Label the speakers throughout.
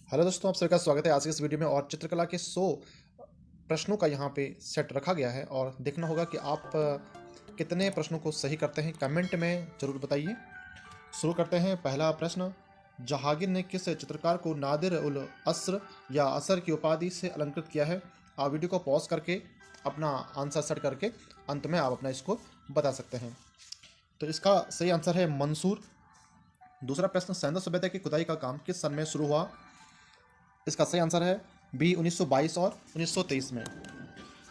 Speaker 1: Hello दोस्तों, आप सभी का स्वागत है आज के इस वीडियो में। और चित्रकला के 100 प्रश्नों का यहाँ पे सेट रखा गया है और देखना होगा कि आप कितने प्रश्नों को सही करते हैं। कमेंट में ज़रूर बताइए। शुरू करते हैं। पहला प्रश्न, जहांगीर ने किस चित्रकार को नादिर उल असर या असर की उपाधि से अलंकृत किया है? आप वीडियो को पॉज करके अपना आंसर सेट करके अंत में आप अपना स्कोर बता सकते हैं। तो इसका सही आंसर है मंसूर। दूसरा प्रश्न, सैंधव सभ्यता की खुदाई का काम किस सन में शुरू हुआ? इसका सही आंसर है बी 1922 और 1923 में।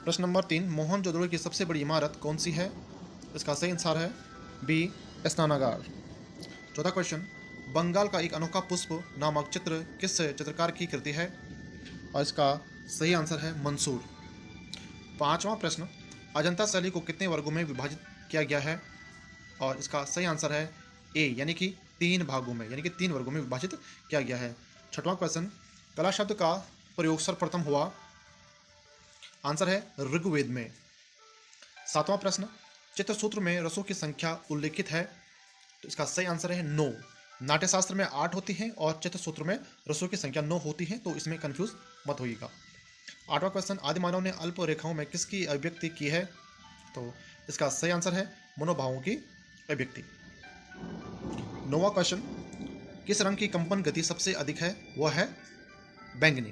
Speaker 1: प्रश्न नंबर 3, मोहनजोदड़ो की सबसे बड़ी इमारत कौन सी है? इसका सही आंसर है बी स्नानागार। चौथा क्वेश्चन, बंगाल का एक अनोखा पुष्प नामक चित्र किस चित्रकार की कृति है? और इसका सही आंसर है मंसूर। पांचवा प्रश्न, अजंता शैली को कितने वर्गों में विभाजित किया गया है? और इसका सही आंसर है ए, यानी कि 3 भागों में, यानी कि 3 वर्गों में विभाजित किया गया है। छठवां क्वेश्चन, कला शब्द का प्रयोग सर्वप्रथम हुआ? आंसर है ऋग्वेद में। सातवां प्रश्न, चित्रसूत्र में रसों की संख्या उल्लेखित है? तो इसका सही आंसर है 9। नाट्यशास्त्र में 8 होती हैं और चित्रसूत्र में रसों की संख्या 9 होती है, तो इसमें कंफ्यूज मत होइएगा। आठवां क्वेश्चन, आदिमानव ने अल्प रेखाओं में किसकी अभिव्यक्ति की है? तो इसका सही आंसर है मनोभावों की अभिव्यक्ति। नौवां क्वेश्चन, किस रंग की कंपन गति सबसे अधिक है? वह है बैंगनी।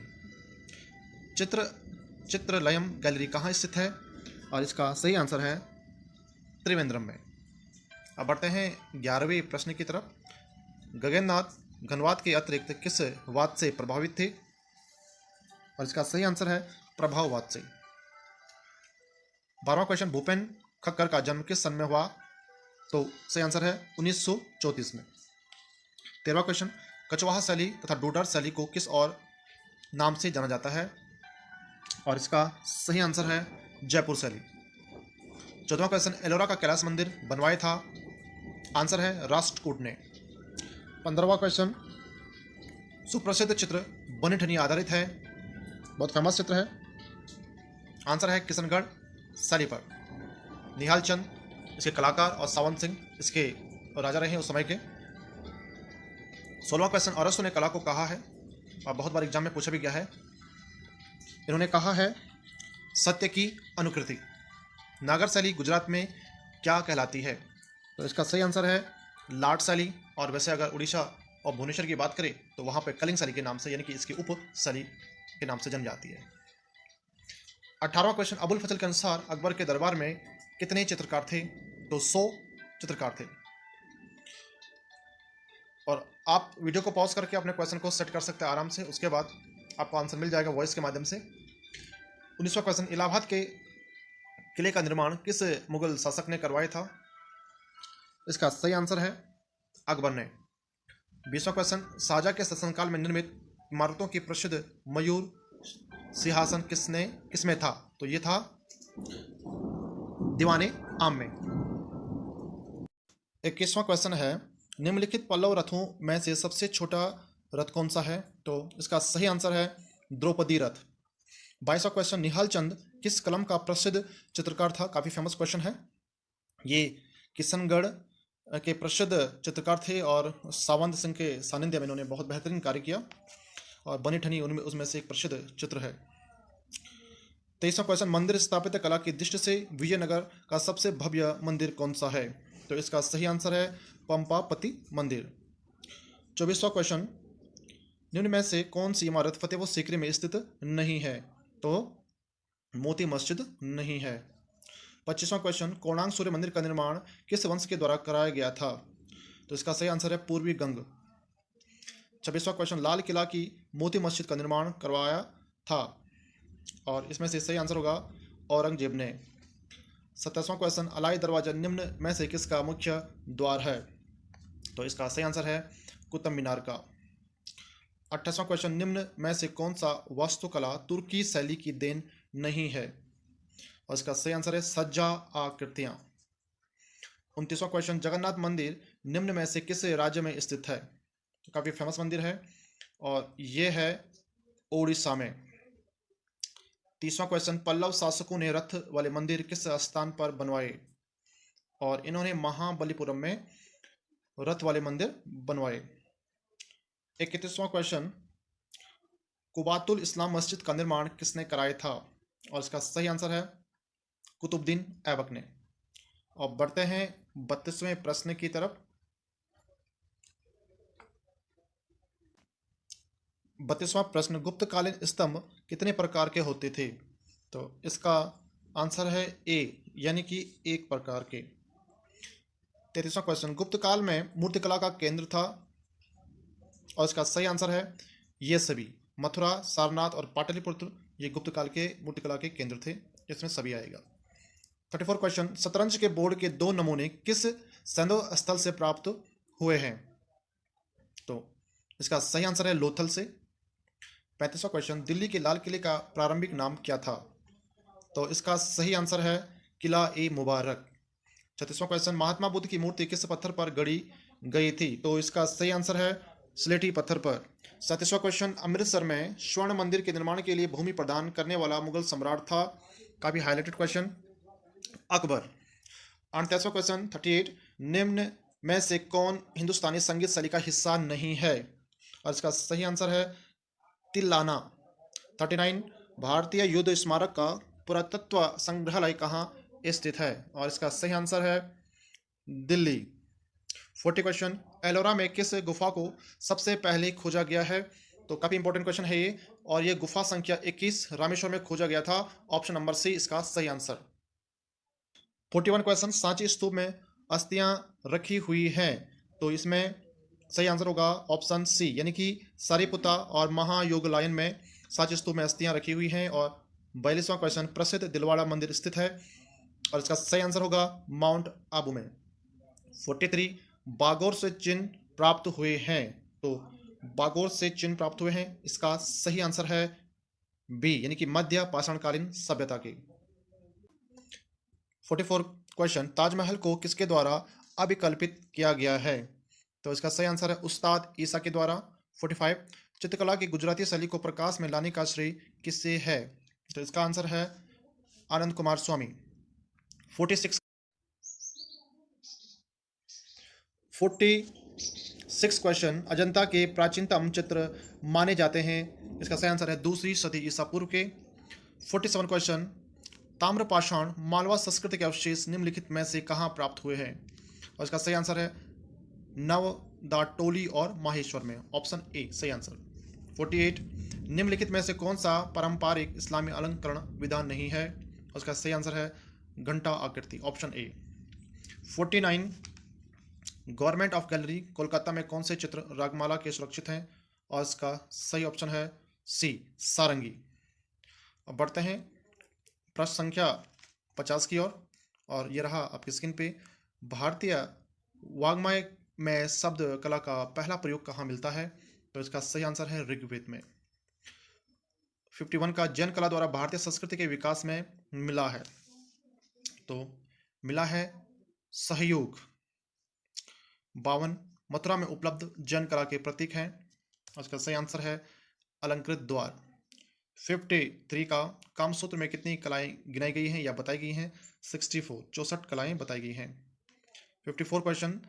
Speaker 1: चित्रलयम गैलरी कहाँ स्थित है? और इसका सही आंसर है त्रिवेंद्रम में। अब बढ़ते हैं 11वें प्रश्न की तरफ। गगननाथ घनवात के अतिरिक्त किस वाद से प्रभावित थे? और इसका सही आंसर है प्रभाववाद से। 12वां क्वेश्चन, भूपेन खक्कर का जन्म किस सन में हुआ? तो सही आंसर है 1934 में। 13वां क्वेश्चन, कछवाहा शैली तथा डोडर शैली को किस और नाम से जाना जाता है? और इसका सही आंसर है जयपुर शैली। 14वां क्वेश्चन, एलोरा का कैलाश मंदिर बनवाया था? आंसर है राष्ट्रकूट ने। 15वां क्वेश्चन, सुप्रसिद्ध चित्र बनी आधारित है? बहुत फेमस चित्र है। आंसर है किशनगढ़ शैली पर। निहाल चंद इसके कलाकार और सावंत सिंह इसके राजा रहे उस समय के। 16वां क्वेश्चन, अरस्तु ने कला को कहा है, और बहुत बार एग्जाम में पूछा भी गया है, इन्होंने कहा है सत्य की अनुकृति। नागर शैली गुजरात में क्या कहलाती है? तो इसका सही आंसर है लाट शैली। और वैसे अगर उड़ीसा और भुवनेश्वर की बात करें तो वहाँ पे कलिंग शैली के नाम से, यानी कि इसकी उप शैली के नाम से जानी जाती है। 18वां क्वेश्चन, अबुल फजल के अनुसार अकबर के दरबार में कितने चित्रकार थे? तो 100 चित्रकार थे। और आप वीडियो को पॉज करके अपने क्वेश्चन को सेट कर सकते हैं आराम से, उसके बाद आपको आंसर मिल जाएगा वॉइस के माध्यम से। 19वां क्वेश्चन, इलाहाबाद के किले का निर्माण किस मुगल शासक ने करवाया था? इसका सही आंसर है अकबर ने। 20वां क्वेश्चन, शाहजहां के शासनकाल में निर्मित इमारतों की प्रसिद्ध मयूर सिंहासन किसमें था? तो ये था दीवाने आम में। 21वां क्वेश्चन है, निम्नलिखित पल्लव रथों में से सबसे छोटा रथ कौन सा है? तो इसका सही आंसर है द्रौपदी रथ। 22वां क्वेश्चन, निहाल चंद किस कलम का प्रसिद्ध चित्रकार था? काफ़ी फेमस क्वेश्चन है। ये किशनगढ़ के प्रसिद्ध चित्रकार थे और सावंत सिंह के सानिध्य में इन्होंने बहुत बेहतरीन कार्य किया, और बनी ठनी उनमें उसमें से एक प्रसिद्ध चित्र है। 23वां क्वेश्चन, मंदिर स्थापित कला की दृष्टि से विजयनगर का सबसे भव्य मंदिर कौन सा है? तो इसका सही आंसर है पंपापति मंदिर। 24वां क्वेश्चन, निम्न में से कौन सी इमारत फतेहपुर सीकरी में स्थित नहीं है? तो मोती मस्जिद नहीं है। 25वां क्वेश्चन, कोणार्क सूर्य मंदिर का निर्माण किस वंश के द्वारा कराया गया था? तो इसका सही आंसर है पूर्वी गंग। 26वां क्वेश्चन, लाल किला की मोती मस्जिद का निर्माण करवाया था? और इसमें से सही आंसर होगा औरंगजेब ने। 27वां क्वेश्चन, अलाई दरवाजा निम्न में से किसका मुख्य द्वार है? तो इसका सही आंसर है कुतुब मीनार का। 28वां क्वेश्चन, निम्न में से कौन सा वास्तुकला तुर्की शैली की देन नहीं है? और इसका सही आंसर है सज्जा आकृतियां। 29वां क्वेश्चन, जगन्नाथ मंदिर निम्न में से किस राज्य में स्थित है? तो काफी फेमस मंदिर है और ये है ओडिशा में। 30वां क्वेश्चन, पल्लव शासकों ने रथ वाले मंदिर किस स्थान पर बनवाए? और इन्होंने महाबलीपुरम में रथ वाले मंदिर बनवाए। 31वां क्वेश्चन, कुबातुल इस्लाम मस्जिद का निर्माण किसने कराया था? और इसका सही आंसर है कुतुबुद्दीन ऐबक ने। अब बढ़ते हैं 32वें प्रश्न की तरफ। 32वां प्रश्न, गुप्तकालीन स्तंभ कितने प्रकार के होते थे? तो इसका आंसर है ए, यानी कि एक प्रकार के। 33वां क्वेश्चन, गुप्त काल में मूर्तिकला का केंद्र था? और इसका सही आंसर है ये सभी। मथुरा, सारनाथ और पाटलिपुत्र ये गुप्त काल के मूर्तिकला के केंद्र थे, इसमें सभी आएगा। 34 क्वेश्चन, शतरंज के बोर्ड के 2 नमूने किस सैन्य स्थल से प्राप्त हुए हैं? तो इसका सही आंसर है लोथल से। 35वां क्वेश्चन, दिल्ली के लाल किले का प्रारंभिक नाम क्या था? तो इसका सही आंसर है किला ए मुबारक। 36वां क्वेश्चन, महात्मा बुद्ध की मूर्ति किस पत्थर पर गढ़ी गई थी? तो इसका सही आंसर है स्लेटी पत्थर पर। 37वां क्वेश्चन, अमृतसर में स्वर्ण मंदिर के निर्माण के लिए भूमि प्रदान करने वाला मुगल सम्राट था? काफी हाईलाइटेड क्वेश्चन, अकबर। 38वां क्वेश्चन 38, निम्न में से कौन हिंदुस्तानी संगीत शैली का हिस्सा नहीं है? और इसका सही आंसर है तिल्लाना। 39, भारतीय युद्ध स्मारक का पुरातत्व संग्रहालय कहाँ स्थित है? और इसका सही आंसर है दिल्ली। 40 क्वेश्चन, एलोरा में किस गुफा को सबसे पहले खोजा गया है? तो काफी इंपॉर्टेंट क्वेश्चन है ये, और ये गुफा संख्या 21 रामेश्वर में खोजा गया था। ऑप्शन नंबर सी इसका सही आंसर। 41 क्वेश्चन, सांची स्तूप में अस्थियां रखी हुई हैं? तो इसमें सही आंसर होगा ऑप्शन सी, यानी कि सारीपुता और महायोगलायन में सांची स्तूप में अस्थियां रखी हुई हैं। और 42वां क्वेश्चन, प्रसिद्ध दिलवाड़ा मंदिर स्थित है? और इसका सही आंसर होगा माउंट आबू में। 43, बागोर से चिन्ह प्राप्त हुए हैं? तो बागोर से चिन्ह प्राप्त हुए हैं, इसका सही आंसर है बी, यानी कि मध्य पाषाणकालीन सभ्यता के। 44 क्वेश्चन, ताजमहल को किसके द्वारा अभिकल्पित किया गया है? तो इसका सही आंसर है उस्ताद ईसा के द्वारा। 45, चित्रकला की गुजराती शैली को प्रकाश में लाने का श्रेय किससे है? तो इसका आंसर है आनंद कुमार स्वामी। 46 क्वेश्चन, अजंता के प्राचीनतम चित्र माने जाते हैं? इसका सही आंसर है 2री सदी ईसा पूर्व के। 47 क्वेश्चन, ताम्रपाषाण मालवा संस्कृति के अवशेष निम्नलिखित में से कहाँ प्राप्त हुए हैं? और इसका सही आंसर है नवदाटोली और माहेश्वर में। ऑप्शन ए सही आंसर। 48, निम्नलिखित में से कौन सा पारंपरिक इस्लामी अलंकरण विधान नहीं है? और इसका सही आंसर है घंटा आकृति। Option A. 49, government of gallery Kolkata में कौन से चित्र रागमाला के सुरक्षित हैं? और इसका सही ऑप्शन है सी, सारंगी। अब बढ़ते हैं प्रश्न संख्या 50 की ओर, और ये रहा आपकी स्क्रीन पे। भारतीय वाग्मय में शब्द कला का पहला प्रयोग कहाँ मिलता है? तो इसका सही आंसर है ऋग्वेद में। 51 का, जैन कला द्वारा भारतीय संस्कृति के विकास में मिला है? तो मिला है सहयोग। 52, मथुरा में उपलब्ध जैन कला के प्रतीक हैं? इसका सही आंसर है अलंकृत द्वार। 53 का, कामसूत्र में कितनी कलाएं गिनाई गई हैं या बताई गई हैं? 64 कलाएं बताई गई हैं। 54 क्वेश्चन,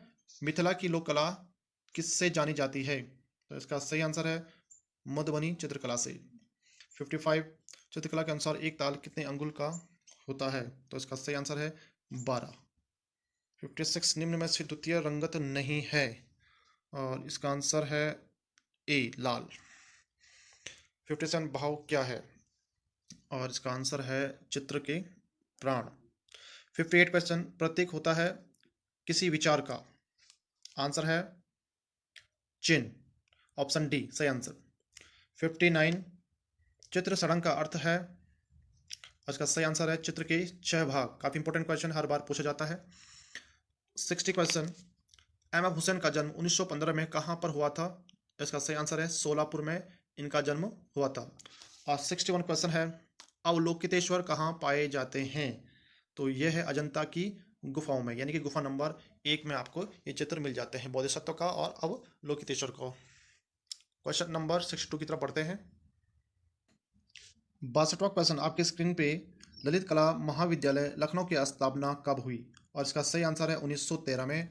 Speaker 1: मिथिला की लोक कला किससे जानी जाती है? तो इसका सही आंसर है मधुबनी चित्रकला से। 55, चित्रकला के अनुसार एक ताल कितने अंगुल का होता है? तो इसका सही आंसर है 12। 56, निम्न में से द्वितीय रंगत नहीं है? और इसका आंसर है ए, लाल। 57, भाव क्या है? और इसका आंसर है चित्र के प्राण। 58 क्वेश्चन, प्रतीक होता है किसी विचार का? आंसर है चिन्ह। ऑप्शन डी सही आंसर। 59, चित्र सड़ंग का अर्थ है? इसका सही आंसर है चित्र के 6 भाग। काफी इंपॉर्टेंट क्वेश्चन, हर बार पूछा जाता है। 60 क्वेश्चन, एम एफ हुसैन का जन्म 1915 में कहाँ पर हुआ था? इसका सही आंसर है सोलापुर में इनका जन्म हुआ था। और 61 क्वेश्चन है, अवलोकितेश्वर कहाँ पाए जाते हैं? तो यह है अजंता की गुफाओं में, यानी कि गुफा नंबर 1 में आपको ये चित्र मिल जाते हैं, बोधिसत्व का और अवलोकितेश्वर को। क्वेश्चन नंबर 62 की तरफ बढ़ते हैं। 62वां क्वेश्चन आपके स्क्रीन पे, ललित कला महाविद्यालय लखनऊ की स्थापना कब हुई? और इसका सही आंसर है 1913 में।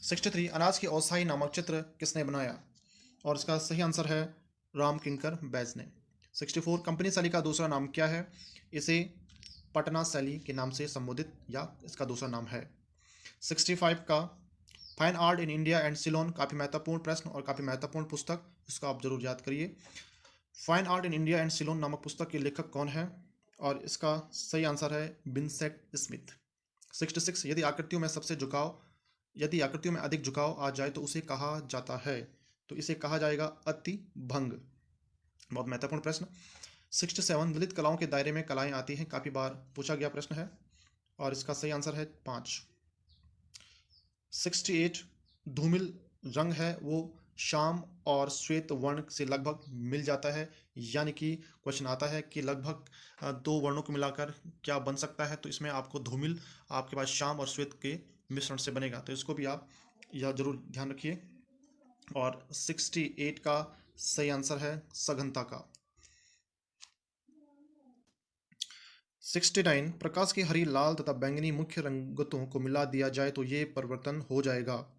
Speaker 1: 63, अनाज की औसाई नामक चित्र किसने बनाया? और इसका सही आंसर है राम किंकर बैज ने। 64 कंपनी शैली का दूसरा नाम क्या है? इसे पटना शैली के नाम से संबोधित या इसका दूसरा नाम है। 65 का fine art in India and Ceylon, काफ़ी महत्वपूर्ण प्रश्न और काफ़ी महत्वपूर्ण पुस्तक, इसको आप जरूर याद करिए। Fine art in India and Ceylon नामक पुस्तक के लेखक कौन है? और इसका सही आंसर है विंसेंट स्मिथ। 66 यदि आकृतियों में अधिक झुकाव आ जाए तो उसे कहा जाता है? तो इसे कहा जाएगा अति भंग। बहुत महत्वपूर्ण प्रश्न। 67 ललित कलाओं के दायरे में कलाएं आती हैं, काफी बार पूछा गया प्रश्न है और इसका सही आंसर है 5। 68 धूमिल रंग है वो श्याम और श्वेत वर्ण से लगभग मिल जाता है, यानी कि क्वेश्चन आता है कि लगभग दो वर्णों को मिलाकर क्या बन सकता है, तो इसमें आपको धूमिल आपके पास श्याम और श्वेत के मिश्रण से बनेगा, तो इसको भी आप यह जरूर ध्यान रखिए। और 68 का सही आंसर है सघनता का। 69 प्रकाश की हरी, लाल तथा बैंगनी मुख्य रंगतों को मिला दिया जाए तो ये परिवर्तन हो जाएगा।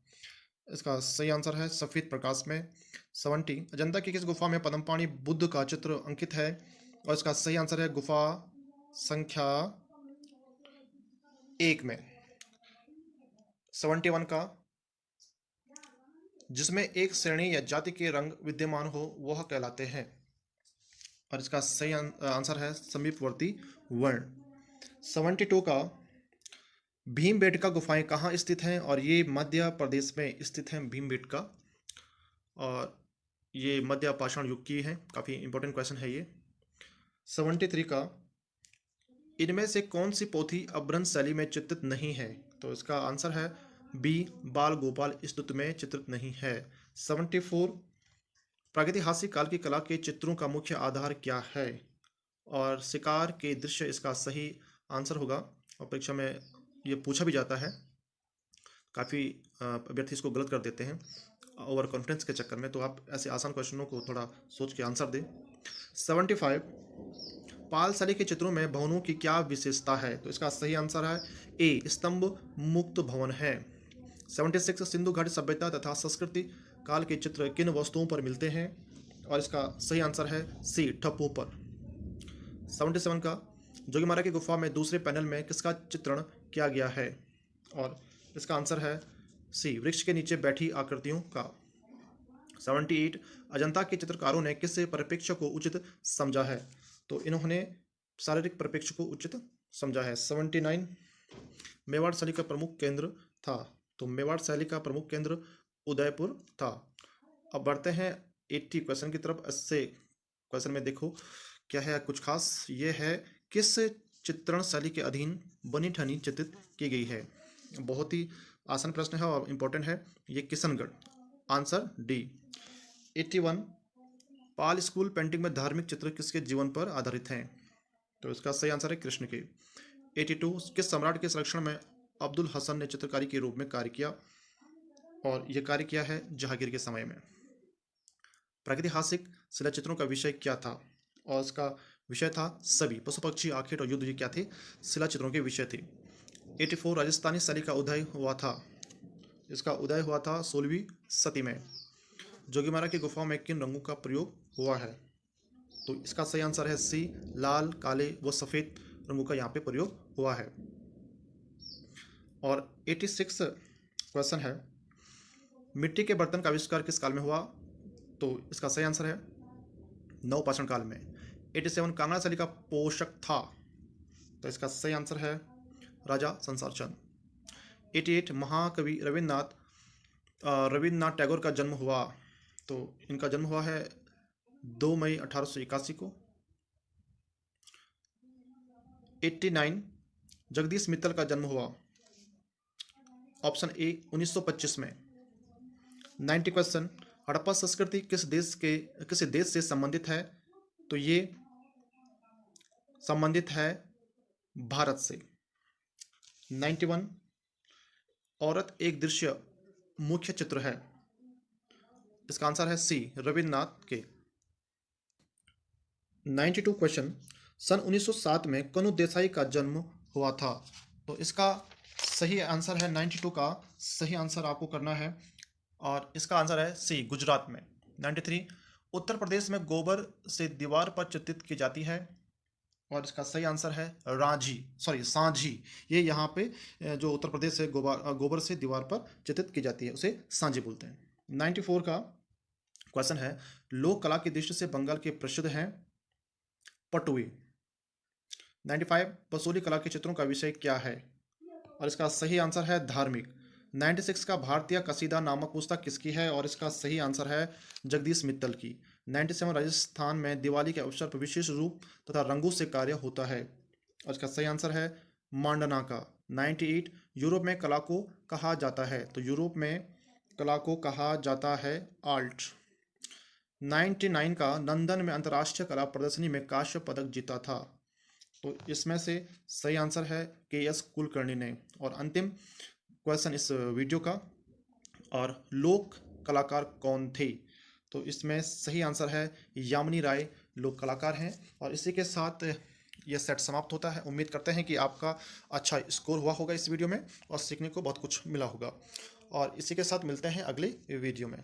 Speaker 1: इसका सही आंसर है सफेद प्रकाश में। 70 अजंता की किस गुफा में पद्मपाणि बुद्ध का चित्र अंकित है? और इसका सही आंसर है गुफा संख्या 1 में। 71 का जिसमें एक श्रेणी या जाति के रंग विद्यमान हो वह कहलाते हैं, और इसका सही आंसर है समीपवर्ती वर्ण। 72 का भीमबेटका गुफाएं कहाँ स्थित हैं? और ये मध्य प्रदेश में स्थित हैं भीमबेटका, और ये मध्य पाषाण युग की है, काफ़ी इंपॉर्टेंट क्वेश्चन है ये। 73 का इनमें से कौन सी पोथी अभ्रंश शैली में चित्रित नहीं है? तो इसका आंसर है बी बाल गोपाल स्तुति में चित्रित नहीं है। 74 प्रागैतिहासिक काल की कला के चित्रों का मुख्य आधार क्या है? और शिकार के दृश्य इसका सही आंसर होगा, और परीक्षा में ये पूछा भी जाता है, काफ़ी अभ्यर्थी इसको गलत कर देते हैं ओवर कॉन्फिडेंस के चक्कर में, तो आप ऐसे आसान क्वेश्चनों को थोड़ा सोच के आंसर दें। 75 पाल शैली के चित्रों में भवनों की क्या विशेषता है? तो इसका सही आंसर है ए स्तंभ मुक्त भवन है। 76 सिंधु घाटी सभ्यता तथा संस्कृति काल के चित्र किन वस्तुओं पर मिलते हैं? और इसका सही आंसर है सी ठप्पों पर। 77 का जोगीमारा की गुफा में दूसरे पैनल में किसका चित्रण किया गया है? और इसका आंसर है सी वृक्ष के नीचे बैठी आकृतियों का। 78 अजंता के चित्रकारों ने किस परिप्रेक्ष्य को उचित समझा है? तो इन्होंने शारीरिक परिप्रेक्ष्य को उचित समझा है। 79 मेवाड़ शैली का प्रमुख केंद्र था? तो मेवाड़ शैली का प्रमुख केंद्र उदयपुर था। अब बढ़ते हैं 80 क्वेश्चन की तरफ। इससे क्वेश्चन में देखो क्या है कुछ खास, ये है किस चित्रण शैली के अधीन बनी ठनी चित्रित की गई है? बहुत ही आसान प्रश्न है और इम्पोर्टेंट है ये, Kishangarh. Answer D. 81 Pal school painting में धार्मिक चित्र किसके जीवन पर आधारित हैं? तो इसका सही आंसर है कृष्ण के। 82 किस सम्राट के संरक्षण में अब्दुल हसन ने चित्रकारी के रूप में कार्य किया? और यह कार्य किया है जहांगीर के समय में। प्रागैतिहासिक शिला चित्रों का विषय क्या था? और इसका विषय था सभी पशु पक्षी आखेट और युद्ध, ये क्या थे? शिला चित्रों के विषय थे। 84 राजस्थानी शैली का उदय हुआ था? इसका उदय हुआ था 16वीं सदी में। जोगीमारा की गुफाओं में किन रंगों का प्रयोग हुआ है? तो इसका सही आंसर है सी लाल, काले व सफ़ेद रंगों का यहाँ पे प्रयोग हुआ है। और 86 क्वेश्चन है मिट्टी के बर्तन का आविष्कार किस काल में हुआ? तो इसका सही आंसर है नवपाषाण काल में। 87 कांगड़ा शैली का पोषक था? तो इसका सही आंसर है राजा संसार चंद। 88 महाकवि रविन्द्रनाथ टैगोर का जन्म हुआ? तो इनका जन्म हुआ है 2 मई 1881 को। 89 जगदीश मित्तल का जन्म हुआ? ऑप्शन ए 1925 में। 90 क्वेश्चन हड़प्पा संस्कृति किस देश से संबंधित है? तो ये संबंधित है भारत से। 91 औरत एक दृश्य मुख्य चित्र है? इसका आंसर है सी रविन्द्रनाथ के। 92 क्वेश्चन सन 1907 में कनु देसाई का जन्म हुआ था? तो इसका सही आंसर है 92 का सही आंसर आपको करना है, और इसका आंसर है सी गुजरात में। 93 उत्तर प्रदेश में गोबर से दीवार पर चित्रित की जाती है, और इसका सही आंसर है सांझी। ये यहाँ पे जो उत्तर प्रदेश है गोबर से दीवार पर चित्रित की जाती है उसे सांझी बोलते हैं। 94 का क्वेश्चन है, लोक कला की दृष्टि से बंगाल के प्रसिद्ध हैं पटुई। 95 पसोली कला के चित्रों का विषय क्या है, और इसका सही आंसर है धार्मिक। 96 का भारतीय कसीदा नामक पुस्तक किसकी है, और इसका सही आंसर है जगदीश मित्तल की। 97 राजस्थान में दिवाली के अवसर पर विशेष रूप तथा रंगों से कार्य होता है, और इसका सही आंसर है मांडना का। 98 यूरोप में कला को कहा जाता है, तो यूरोप में कला को कहा जाता है आर्ट। 99 का लंदन में अंतर्राष्ट्रीय कला प्रदर्शनी में कांस्य पदक जीता था, तो इसमें से सही आंसर है KS कुलकर्णी ने। और अंतिम क्वेश्चन इस वीडियो का, और लोक कलाकार कौन थे, तो इसमें सही आंसर है यामिनी राय लोक कलाकार हैं। और इसी के साथ यह सेट समाप्त होता है। उम्मीद करते हैं कि आपका अच्छा स्कोर हुआ होगा इस वीडियो में और सीखने को बहुत कुछ मिला होगा, और इसी के साथ मिलते हैं अगले वीडियो में।